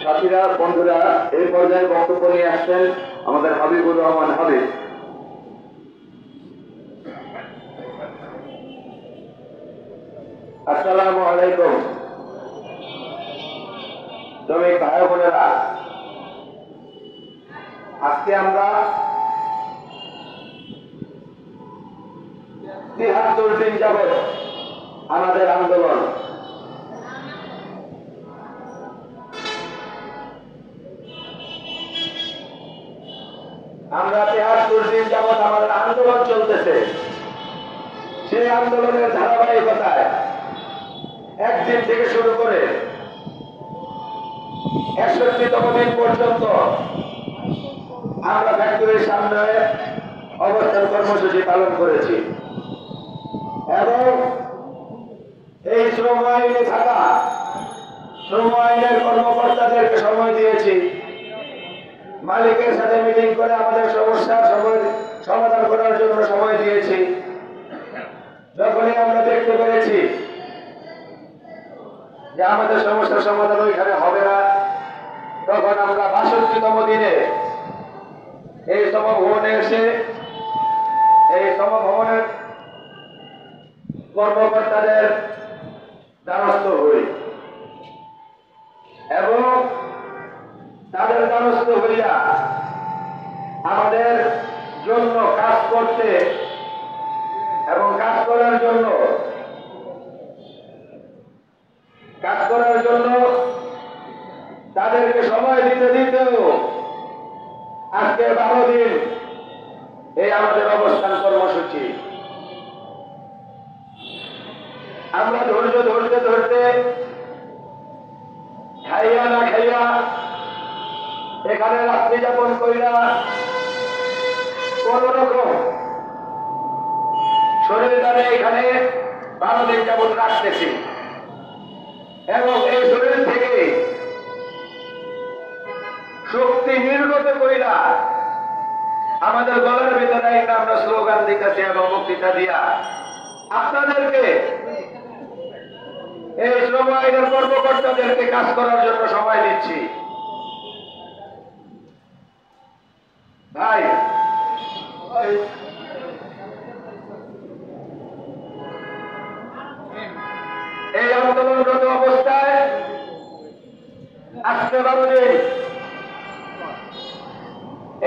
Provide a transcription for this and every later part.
সাথীরা, বন্ধুরা, এই পর্যায়ে বক্তব্য নিয়ে আসছেন আমাদের হাবিবুর রহমান হাবিব। আসসালামু আলাইকুম। শ্রমিক ভাই বোনেরা, আজকে আমরা ৭৩ দিন যাবৎ আমাদের আন্দোলন, আমরা ৭৩ দিন যাবৎ আমাদের আন্দোলন চলতেছে। সেই আন্দোলনের ধারাবাহিকতায় একদিন থেকে শুরু করে ৬১তম দিন পর্যন্ত আমরা ফ্যাক্টরির সামনে অবস্থান কর্মসূচি পালন করেছি এবং এই শ্রম আইনে থাকা শ্রম আইনের কর্মকর্তাদেরকে সময় দিয়েছি, মালিকের সাথে মিটিং করে আমাদের সমস্যার সমাধান করার জন্য সময় দিয়েছি। যখনই আমরা দেখতে পেরেছি যে আমাদের সমস্যার সমাধান ওইখানে হবে না, তখন আমরা ৬২তম দিনে এই সমভবনে এসে এই সমভবনের কর্মকর্তাদের দ্বারস্থ হই এবং তাদের দ্বারস্থ হইয়া আমাদের জন্য কাজ করতে এবং কাজ করার জন্য তাদেরকে সময় দিতে দিতেও আজকে ১২ দিন এই আমাদের অবস্থান কর্মসূচি। আমরা ধৈর্য ধরতে ধরতে খাইয়া না খাইয়া এখানে রাত্রি যাপন কইরা কোন রকম শরীরটাকে এখানে ১২ দিন যাবৎ রাখতেছি এবং এই শরীর থেকে শক্তি নির্গত কইরা আমাদের গলার ভিতরে একটা আমরা স্লোগান দিতেছি এবং বক্তৃতা দিয়া আপনাদেরকে এই শ্রম আইনের কর্মকর্তাদেরকে কাজ করার জন্য সময় দিচ্ছি। ভাই, এই আন্দোলনরত অবস্থায় আজকে ১২ দিন,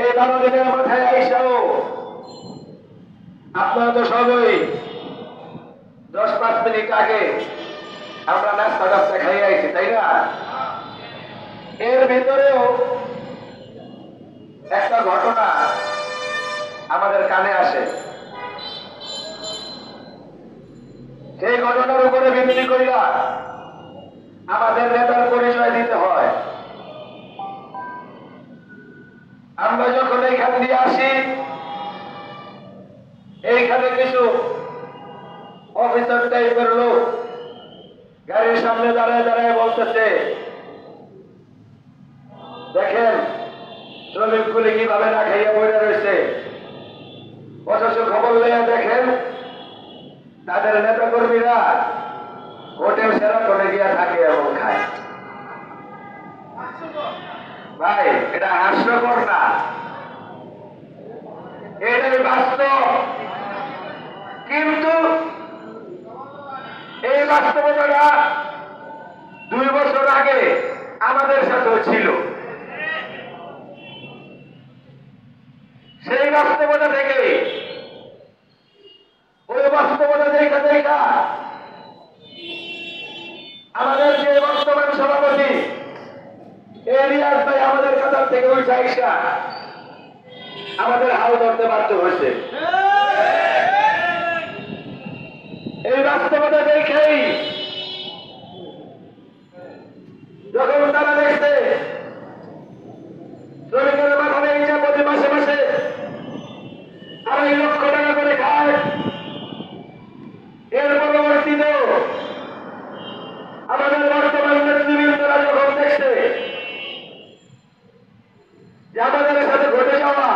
এই ১২ দিনের মাথায় আইসাও আপনারা তো সবই ১০-৫ মিনিট আগে আমরা নাস্তা টাস্তা খাইয়ে আইছি, তাই না? এর ভিতরেও একটা ঘটনা আমাদের কানে আসে। সেই ঘটনার উপরে ভিত্তি কইরা আমাদের নেতার পরিচয় দিতে হয়। আমরা যখন এইখান দিয়ে আসি, এইখানে কিছু অফিসার টাইপের লোক গাড়ির সামনে দাঁড়ায় দাঁড়ায় বলতেছে, দেখেন শ্রমিকগুলি কিভাবে না খাইয়া পড়ে রয়েছে, অথচ খবর লইয়া দেখেন তাদের নেতা কর্মীরা হোটেল সেরাটনে গিয়া থাকে এবং খায়। ভাই, এটা হাস্যকর না, এটাই বাস্তব। কিন্তু এই বাস্তবতা 2 বছর আগে আমাদের সাথেও ছিল। সেই বাস্তবতা থেকে ওই বাস্তবতা দেখা আমাদের যে বর্তমান সভাপতি এলিয়াস ভাই আমাদের কাতার থেকে ওই চাইসা আমাদের হাল ধরতে বাধ্য হয়েছে। এই বাস্তবতা দেখেই যখন তারা দেখছে শ্রমিকের মাথায় ইচ্ছা প্রতি মাসে মাসে 2.5 লক্ষ টাকা করে খায়, এর পরবর্তীতেও আমাদের বর্তমান নেতৃবৃন্দরা যখন দেখছে যে আমাদের সাথে ঘটে যাওয়া,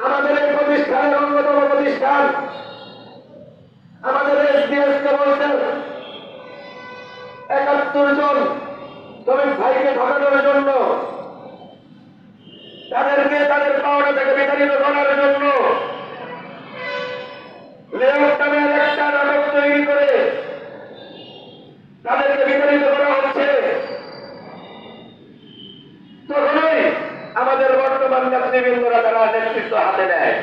আমাদের এই প্রতিষ্ঠানের অন্যতম প্রতিষ্ঠান জন শ্রমিক ভাইকে ঠকানোর জন্য, তাদেরকে তাদের পাওনা থেকে বিতাড়িত করার জন্য লেআউট নামের একটা নাটক তৈরি করে তাদেরকে বিতাড়িত করা হচ্ছে, তখনই আমাদের বর্তমান নেতৃবৃন্দরা তারা নেতৃত্ব হাতে নেয়।